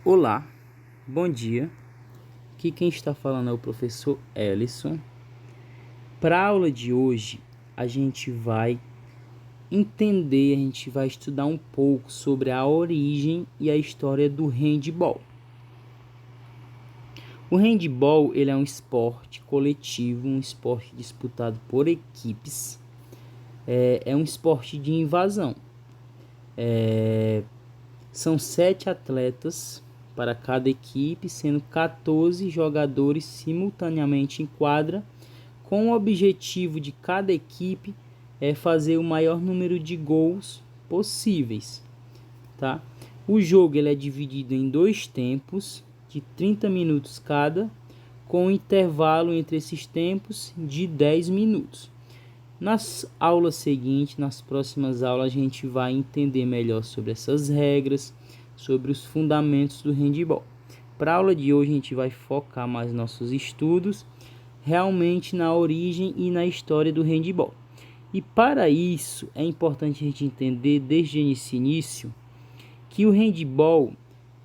Olá, bom dia. Aqui quem está falando é o professor Ellison. Para a aula de hoje, a gente vai estudar um pouco sobre a origem e a história do handball. O handball, ele é um esporte coletivo, um esporte disputado por equipes. É um esporte de invasão. São 7 atletas para cada equipe, sendo 14 jogadores simultaneamente em quadra, com o objetivo de cada equipe é fazer o maior número de gols possíveis, tá? O jogo ele é dividido em 2 tempos de 30 minutos cada, com um intervalo entre esses tempos de 10 minutos. Nas aulas seguintes, nas próximas aulas, a gente vai entender melhor sobre essas regras, sobre os fundamentos do handball. Para a aula de hoje, a gente vai focar mais nossos estudos realmente na origem e na história do handball. E para isso, é importante a gente entender desde esse início que o handball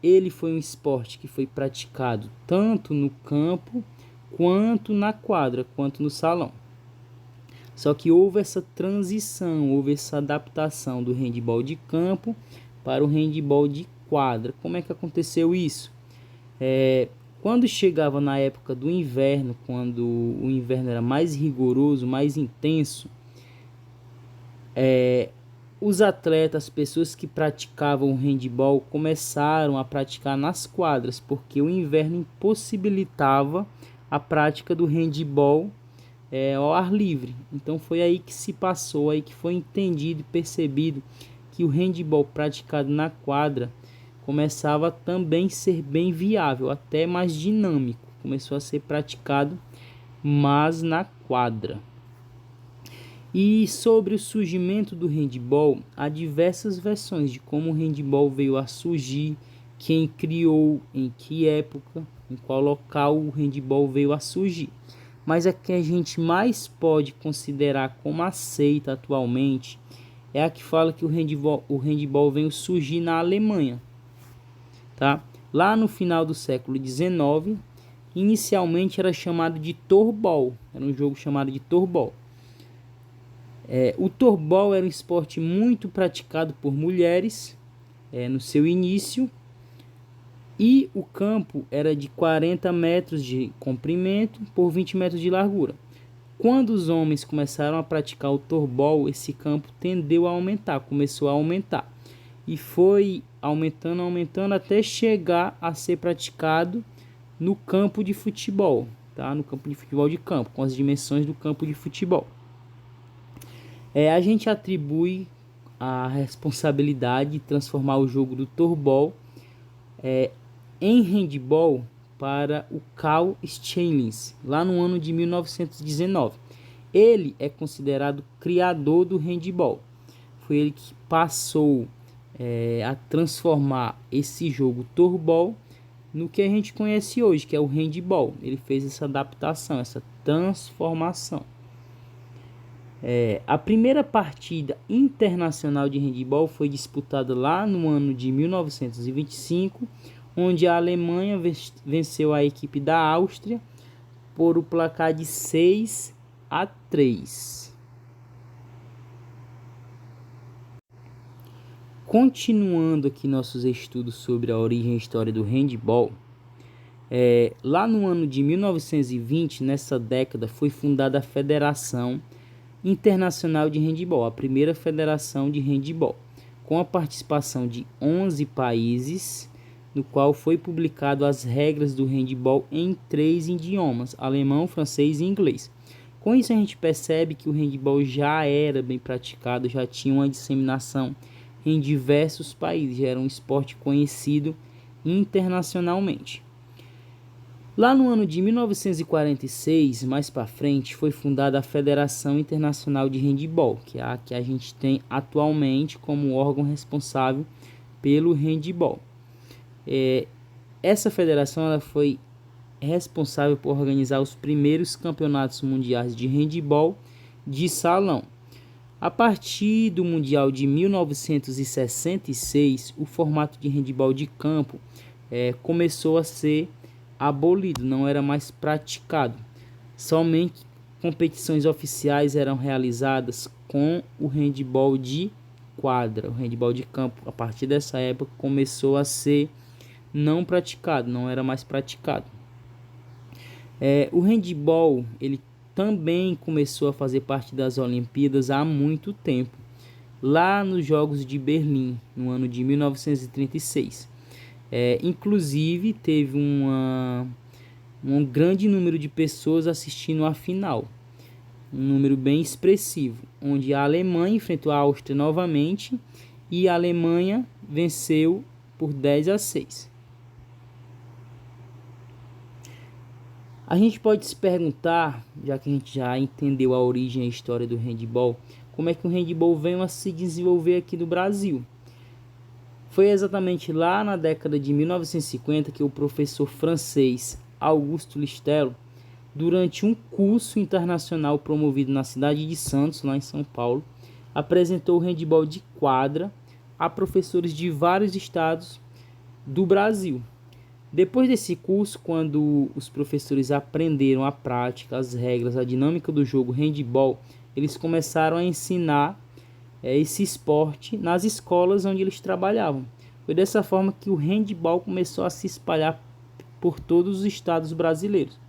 ele foi um esporte que foi praticado tanto no campo, quanto na quadra, quanto no salão. Só que houve essa transição, houve essa adaptação do handball de campo para o handball de quadra. Como é que aconteceu isso? Quando chegava na época do inverno, quando o inverno era mais rigoroso, mais intenso, os atletas, as pessoas que praticavam o handball começaram a praticar nas quadras, porque o inverno impossibilitava a prática do handball ao ar livre. Então foi aí que se passou, aí que foi entendido e percebido que o handball praticado na quadra começava a também ser bem viável, até mais dinâmico. Começou a ser praticado mais na quadra. E sobre o surgimento do handball, há diversas versões de como o handball veio a surgir, quem criou, em que época, em qual local o handball veio a surgir. Mas a que a gente mais pode considerar como aceita atualmente é a que fala que o handball veio surgir na Alemanha. Tá? Lá no final do século XIX, inicialmente era chamado de Torball, era um jogo chamado de Torball. O Torball era um esporte muito praticado por mulheres no seu início, e o campo era de 40 metros de comprimento por 20 metros de largura. Quando os homens começaram a praticar o Torball, esse campo tendeu a aumentar, começou a aumentar. E foi aumentando até chegar a ser praticado no campo de futebol, tá? No campo de futebol de campo, com as dimensões do campo de futebol. A gente atribui a responsabilidade de transformar o jogo do Torball em handball para o Carl Steinitz, lá no ano de 1919. Ele é considerado criador do handball. Foi ele que passou a transformar esse jogo Torball no que a gente conhece hoje, que é o handball. Ele fez essa adaptação, essa transformação. A primeira partida internacional de handball foi disputada lá no ano de 1925, onde a Alemanha venceu a equipe da Áustria por o placar de 6-3. Continuando aqui nossos estudos sobre a origem e história do handball, lá no ano de 1920, nessa década, foi fundada a Federação Internacional de Handball, a primeira federação de handball, com a participação de 11 países, no qual foi publicado as regras do handball em 3 idiomas, alemão, francês e inglês. Com isso a gente percebe que o handball já era bem praticado, já tinha uma disseminação em diversos países, já era um esporte conhecido internacionalmente. Lá no ano de 1946, mais para frente, foi fundada a Federação Internacional de Handball, que é a que a gente tem atualmente como órgão responsável pelo handball. Essa federação ela foi responsável por organizar os primeiros campeonatos mundiais de handball de salão. A partir do Mundial de 1966, o formato de handball de campo começou a ser abolido, não era mais praticado. Somente competições oficiais eram realizadas com o handebol de quadra. O handebol de campo, a partir dessa época, começou a ser não praticado, não era mais praticado. O handebol, ele também começou a fazer parte das Olimpíadas há muito tempo, lá nos Jogos de Berlim, no ano de 1936. Inclusive, teve um grande número de pessoas assistindo a final, um número bem expressivo, onde a Alemanha enfrentou a Áustria novamente e a Alemanha venceu por 10-6. A gente pode se perguntar, já que a gente já entendeu a origem e a história do handebol, como é que o handebol veio a se desenvolver aqui no Brasil. Foi exatamente lá na década de 1950 que o professor francês Auguste Listel, durante um curso internacional promovido na cidade de Santos, lá em São Paulo, apresentou o handebol de quadra a professores de vários estados do Brasil. Depois desse curso, quando os professores aprenderam a prática, as regras, a dinâmica do jogo handebol, eles começaram a ensinar esse esporte nas escolas onde eles trabalhavam. Foi dessa forma que o handebol começou a se espalhar por todos os estados brasileiros.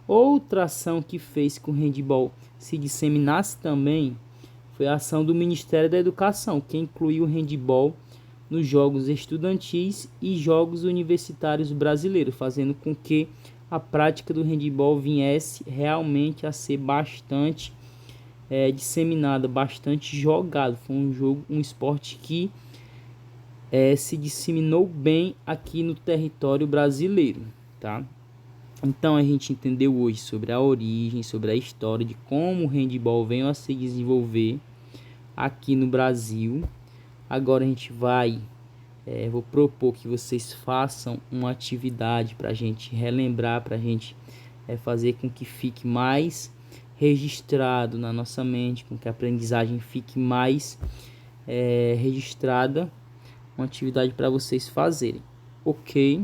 Outra ação que fez com que o handebol se disseminasse também foi a ação do Ministério da Educação, que incluiu o handebol nos jogos estudantis e jogos universitários brasileiros, fazendo com que a prática do handebol viesse realmente a ser bastante disseminada, bastante jogado. Foi um esporte que se disseminou bem aqui no território brasileiro, tá? Então a gente entendeu hoje sobre a origem, sobre a história de como o handebol veio a se desenvolver aqui no Brasil. Agora a gente vou propor que vocês façam uma atividade para a gente relembrar, para a gente fazer com que fique mais registrado na nossa mente, com que a aprendizagem fique mais registrada. Uma atividade para vocês fazerem, ok?